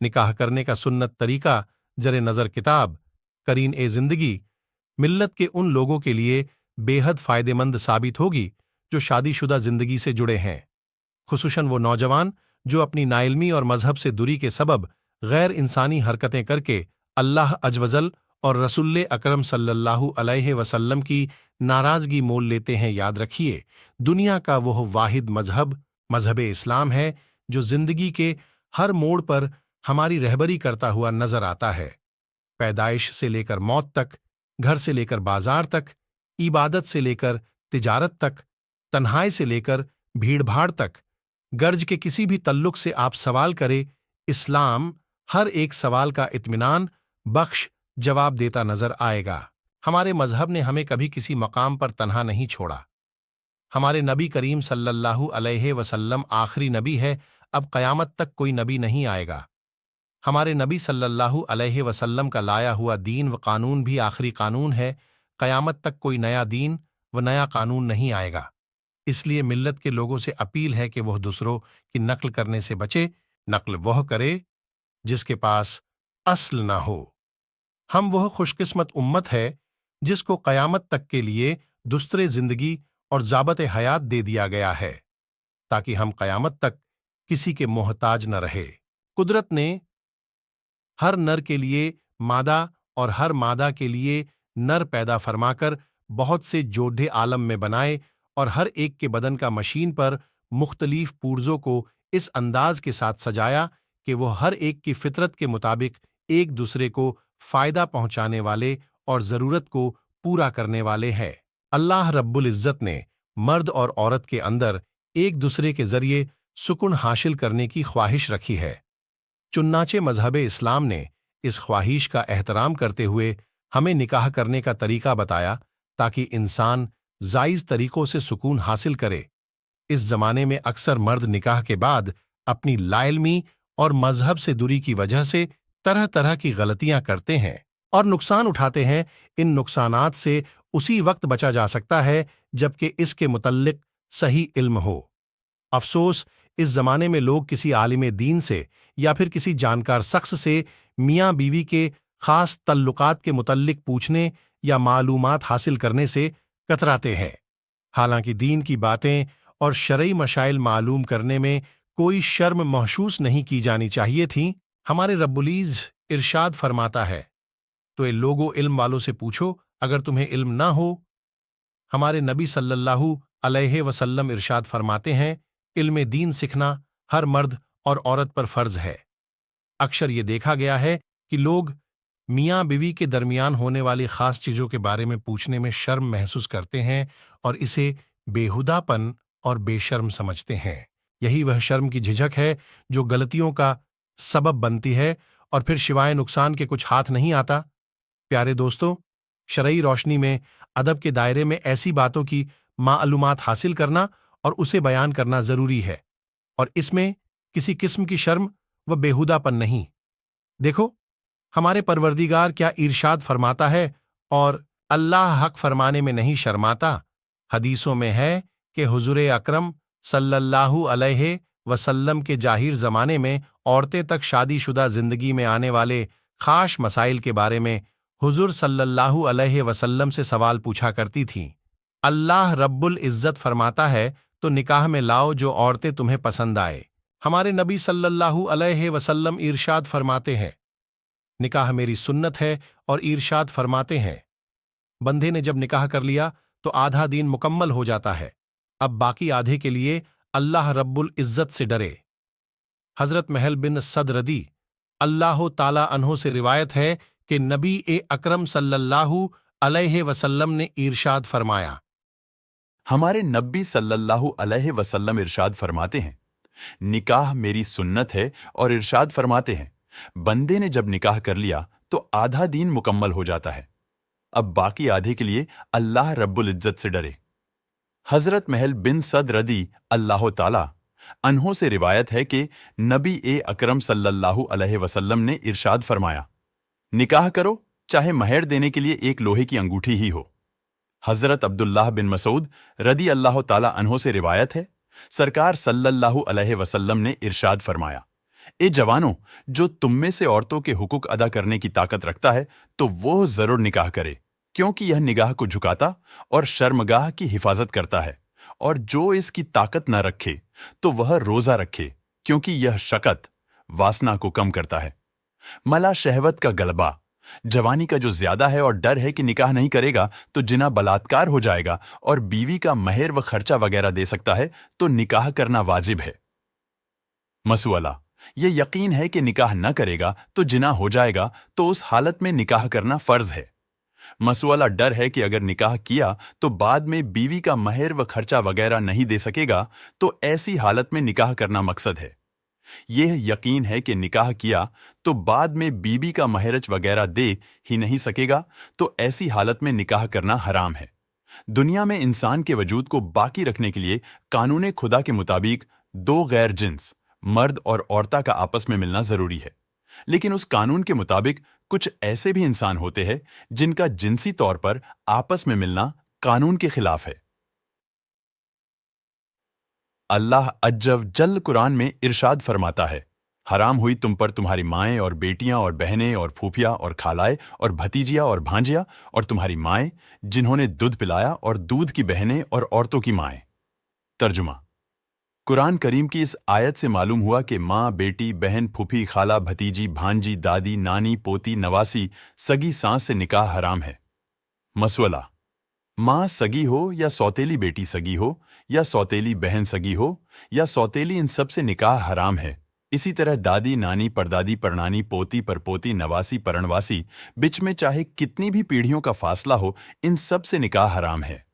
निकाह करने का सुन्नत तरीका जरे नज़र किताब करीन ए जिंदगी मिल्लत के उन लोगों के लिए बेहद फ़ायदेमंद साबित होगी जो शादीशुदा जिंदगी से जुड़े हैं, खुसूसन वो नौजवान जो अपनी नाइल्मी और मजहब से दूरी के सबब गैर इंसानी हरकतें करके अल्लाह अजवजल और रसूल अकरम सल्लल्लाहु अलैहि वसल्लम की नाराज़गी मोल लेते हैं। याद रखिए, दुनिया का वह वाहिद मजहब इस्लाम है जो जिंदगी के हर मोड़ पर हमारी रहबरी करता हुआ नजर आता है। पैदाइश से लेकर मौत तक, घर से लेकर बाजार तक, इबादत से लेकर तिजारत तक, तन्हाई से लेकर भीड़-भाड़ तक, गर्ज के किसी भी तल्लुक से आप सवाल करें, इस्लाम हर एक सवाल का इत्मीनान बख्श जवाब देता नजर आएगा। हमारे मजहब ने हमें कभी किसी मकाम पर तन्हा नहीं छोड़ा। हमारे नबी करीम सल्लल्लाहु अलैहि वसल्लम आखिरी नबी है, अब क़यामत तक कोई नबी नहीं आएगा। हमारे नबी सल्लल्लाहु अलैहि वसल्लम का लाया हुआ दीन व कानून भी आखिरी कानून है, क़यामत तक कोई नया दीन व नया कानून नहीं आएगा। इसलिए मिल्लत के लोगों से अपील है कि वह दूसरों की नकल करने से बचे, नकल वह करे जिसके पास अस्ल न हो। हम वह खुशकिस्मत उम्मत है जिसको क़यामत तक के लिए दुस्तरे ज़िंदगी और ज़ाबत हयात दे दिया गया है, ताकि हम क़यामत तक किसी के मोहताज न रहे। कुदरत ने हर नर के लिए मादा और हर मादा के लिए नर पैदा फरमाकर बहुत से जोधे आलम में बनाए और हर एक के बदन का मशीन पर मुख्तलीफ पुर्जों को इस अंदाज के साथ सजाया कि वो हर एक की फितरत के मुताबिक एक दूसरे को फायदा पहुंचाने वाले और जरूरत को पूरा करने वाले हैं। अल्लाह रब्बुल इज्जत ने मर्द और औरत के अंदर एक दूसरे के जरिए सुकून हासिल करने की ख्वाहिश रखी है। चुन्नाचे मजहब इस्लाम ने इस ख्वाहिश का एहतराम करते हुए हमें निकाह करने का तरीका बताया, ताकि इंसान जायज़ तरीकों से सुकून हासिल करे। इस जमाने में अक्सर मर्द निकाह के बाद अपनी लाइल्मी और मजहब से दूरी की वजह से तरह तरह की गलतियां करते हैं और नुकसान उठाते हैं। इन नुकसानात से उसी वक्त बचा जा सकता है जबकि इसके मुतल्लिक सही इल्म हो। अफसोस, इस जमाने में लोग किसी आलिम दीन से या फिर किसी जानकार शख्स से मियाँ बीवी के खास तल्लुकात के मुतल्लिक पूछने या मालूमात हासिल करने से कतराते हैं। हालांकि दीन की बातें और शरई मशाइल मालूम करने में कोई शर्म महसूस नहीं की जानी चाहिए थी। हमारे रब्बुलीज़ इरशाद फरमाता है, तो ये लोगों इल्म वालों से पूछो अगर तुम्हें इल्म ना हो। हमारे नबी सल्लल्लाहु अलैहि वसल्लम इरशाद फरमाते हैं, इल्म दीन सीखना हर मर्द और औरत पर फर्ज है। अक्सर ये देखा गया है कि लोग मियाँ बीवी के दरमियान होने वाली खास चीज़ों के बारे में पूछने में शर्म महसूस करते हैं और इसे बेहुदापन और बेशर्म समझते हैं। यही वह शर्म की झिझक है जो गलतियों का सबब बनती है और फिर सिवाय नुकसान के कुछ हाथ नहीं आता। प्यारे दोस्तों, शरई रोशनी में अदब के दायरे में ऐसी बातों की मालूमात हासिल करना और उसे बयान करना ज़रूरी है, और इसमें किसी किस्म की शर्म व बेहुदापन नहीं। देखो, हमारे परवरदिगार क्या इरशाद फरमाता है, और अल्लाह हक फरमाने में नहीं शर्माता। हदीसों में है कि हुजूर अकरम सल्लल्लाहु अलैहि वसल्लम के जाहिर ज़माने में औरतें तक शादीशुदा ज़िंदगी में आने वाले खास मसाइल के बारे में हुजूर सल्लल्लाहु अलैहि वसल्लम से सवाल पूछा करती थीं। अल्लाह रब्बुल इज़्ज़त फरमाता है, तो निकाह में लाओ जो औरतें तुम्हें पसंद आए। हमारे नबी सल्लल्लाहु अलैहि वसल्लम इरशाद फरमाते हैं, निकाह मेरी सुन्नत है, और इरशाद फरमाते हैं, बंदे ने जब निकाह कर लिया तो आधा दीन मुकम्मल हो जाता है। अब बाकी आधे के लिए अल्लाह रब्बुल इज़्ज़त से डरे। हजरत महल बिन सद रदी अल्लाह ताला अन्हो से रिवायत है कि नबी अकरम सल्लल्लाहु अलैहि वसल्लम ने इरशाद फरमाया, हमारे नबी सल्लल्लाहु अलैहि वसल्लम इरशाद फरमाते हैं, निकाह मेरी सुन्नत है, और इरशाद फरमाते हैं, बंदे ने जब निकाह कर लिया तो आधा दीन मुकम्मल हो जाता है। अब बाकी आधे के लिए अल्लाह रब्बुल इज्जत से डरे। हजरत महल बिन सद रदी अल्लाह ताला अन्हो से रिवायत है कि नबी अकरम सल्लल्लाहु अलैहि वसल्लम ने इरशाद फरमाया, निकाह करो चाहे महर देने के लिए एक लोहे की अंगूठी ही हो। हजरत अब्दुल्लाह बिन मसूद रदी अल्लाह ताला अन्हो से रिवायत है, सरकार सल्लल्लाहु अलैहि वसल्लम ने इरशाद फरमाया, ए जवानों, जो तुम में से औरतों के हुकूक अदा करने की ताकत रखता है तो वो जरूर निकाह करे, क्योंकि यह निगाह को झुकाता और शर्मगाह की हिफाजत करता है। और जो इसकी ताकत न रखे तो वह रोजा रखे, क्योंकि यह शकत वासना को कम करता है। मला शहवत का गलबा, जवानी का जो ज्यादा है और डर है कि निकाह नहीं करेगा तो जिना बलात्कार हो जाएगा और बीवी का महर व खर्चा वगैरह दे सकता है, तो निकाह करना वाजिब है। मसुअला, ये यकीन है कि निकाह न करेगा तो जिना हो जाएगा, तो उस हालत में निकाह करना फर्ज है। मसुअला डर है कि अगर निकाह किया तो बाद में बीवी का महर व खर्चा वगैरह नहीं दे सकेगा, तो ऐसी हालत में निकाह करना मकसद है। यह यकीन है कि निकाह किया तो बाद में बीबी का महरज वगैरह दे ही नहीं सकेगा, तो ऐसी हालत में निकाह करना हराम है। दुनिया में इंसान के वजूद को बाकी रखने के लिए कानून खुदा के मुताबिक दो गैर जिन्स, मर्द और औरता का आपस में मिलना जरूरी है। लेकिन उस कानून के मुताबिक कुछ ऐसे भी इंसान होते हैं जिनका जिनसी तौर पर आपस में मिलना कानून के खिलाफ है। अल्लाह अज्जव जल कुरान में इरशाद फरमाता है, हराम हुई तुम पर तुम्हारी माएं और बेटियां और बहनें और फूफियां और खालाएं और भतीजियां और भांजियां और तुम्हारी माएं जिन्होंने दूध पिलाया और दूध की बहनें और औरतों की माएं। तर्जुमा। कुरान करीम की इस आयत से मालूम हुआ कि माँ, बेटी, बहन, फूफी, खाला, भतीजी, भांजी, दादी, नानी, पोती, नवासी, सगी सांस से निकाह हराम है। मसवला, माँ सगी हो या सौतेली बेटी सगी हो या सौतेली बहन सगी हो या सौतेली, इन सब से निकाह हराम है। इसी तरह दादी, नानी, परदादी, परनानी, पोती, परपोती, नवासी, परणवासी, बीच में चाहे कितनी भी पीढ़ियों का फासला हो, इन सब से निकाह हराम है।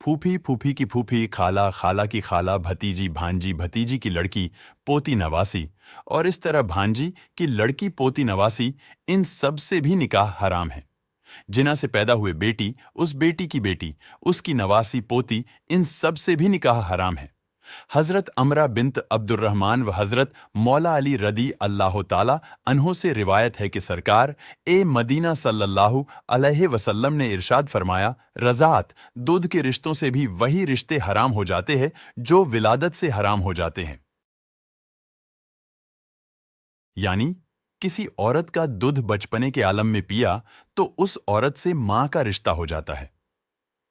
फूफी, फूफी की फूफी, खाला, खाला की खाला, भतीजी, भांजी, भतीजी की लड़की, पोती, नवासी, और इस तरह भांजी की लड़की, पोती, नवासी, इन सब से भी निकाह हराम है। जिना से पैदा हुए बेटी, उस बेटी की बेटी, उसकी नवासी, पोती, इन सब से भी निकाह हराम है। हजरत अमरा बिन्त अब्दुर्रहमान व हजरत मौला अली रदी अल्लाह ताला अन्हों से रिवायत है कि सरकार ए मदीना सल्लल्लाहु अलैहि वसल्लम ने इरशाद फरमाया, रज़ात, दूध के रिश्तों से भी वही रिश्ते हराम हो जाते हैं जो विलादत से हराम हो जाते हैं। यानी किसी औरत का दूध बचपने के आलम में पिया तो उस औरत से मां का रिश्ता हो जाता है।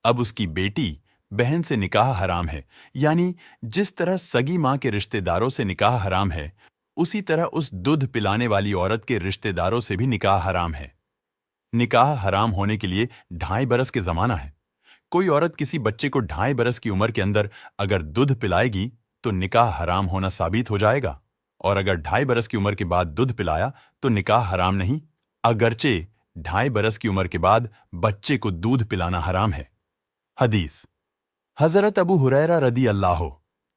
अब उसकी बेटी, बहन से निकाह हराम है। यानी जिस तरह सगी मां के रिश्तेदारों से निकाह हराम है, उसी तरह उस दूध पिलाने वाली औरत के रिश्तेदारों से भी निकाह हराम है। निकाह हराम होने के लिए 2.5 बरस के जमाना है। कोई औरत किसी बच्चे को 2.5 बरस की उम्र के अंदर अगर दूध पिलाएगी तो निकाह हराम होना साबित हो जाएगा, और अगर 2.5 बरस की उम्र के बाद दूध पिलाया तो निकाह हराम नहीं, अगरचे 2.5 बरस की उम्र के बाद बच्चे को दूध पिलाना हराम है। हदीस। हजरत अबू हुरैरा रदी अल्लाह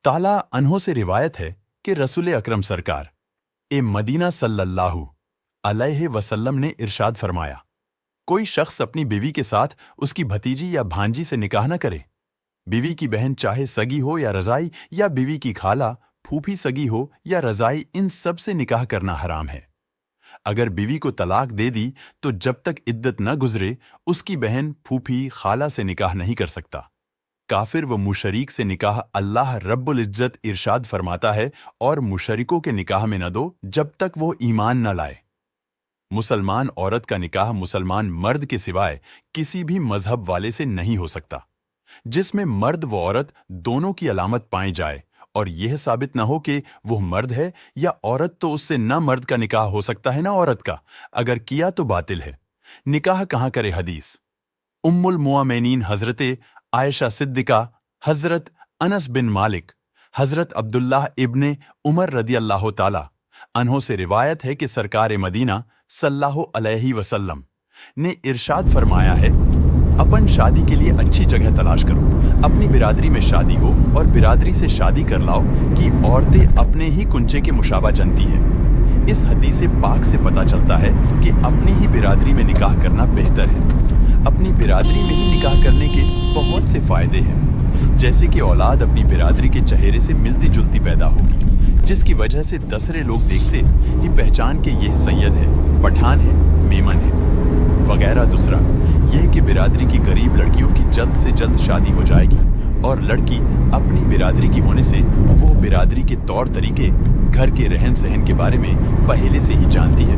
ताला अन्हों से रिवायत है कि रसूल अकरम सरकार ए मदीना सल्लल्लाहु अलैहि वसल्लम ने इरशाद फरमाया, कोई शख्स अपनी बीवी के साथ उसकी भतीजी या भांजी से निकाह न करे। बीवी की बहन चाहे सगी हो या रजाई, या बीवी की खाला, फूफी सगी हो या रजाई, इन सब से निकाह करना हराम है। अगर बीवी को तलाक दे दी तो जब तक इद्दत न गुजरे उसकी बहन, फूफी, खाला से निकाह नहीं कर सकता। काफिर व मुशरीक से निकाह अल्लाह रब्बुल इज्जत इरशाद फरमाता है, और मुशरिकों के निकाह में न दो जब तक वो ईमान न लाए। मुसलमान औरत का निकाह मुसलमान मर्द के सिवाय किसी भी मजहब वाले से नहीं हो सकता। जिसमें मर्द व औरत दोनों की अलामत पाई जाए और यह साबित न हो कि वो मर्द है या औरत, तो उससे न मर्द का निकाह हो सकता है न औरत का। अगर किया तो बातिल है। निकाह कहाँ करे? हदीस। उम्मुल मुआमिनीन हजरते आयशा सिद्दिका, हजरत अनस बिन मालिक, हजरत अब्दुल्लाह इब्ने उमर रदी अल्लाह ताला अन्हों से रिवायत है कि सरकार मदीना सल्लल्लाहु अलैहि वसल्लम ने इरशाद फरमाया है, अपन शादी के लिए अच्छी जगह तलाश करो। अपनी बिरादरी में शादी हो और बिरादरी से शादी कर लाओ कि औरतें अपने ही कुंचे के मुशाबा जनती है। इस हदीस पाक से पता चलता है कि अपनी ही बिरादरी में निकाह करना बेहतर है। अपनी बिरादरी में ही निकाह करने के बहुत से फायदे हैं, जैसे कि औलाद अपनी बिरादरी के चेहरे से मिलती जुलती पैदा होगी, जिसकी वजह से दसरे लोग देखते ही पहचान के यह सैयद है, पठान है, मेमन है वगैरह। दूसरा यह कि बिरादरी की गरीब लड़कियों की जल्द से जल्द शादी हो जाएगी, और लड़की अपनी बिरादरी की होने से वो बिरादरी के तौर तरीके گھر کے رہن سہن کے بارے میں پہلے سے ہی جانتی ہے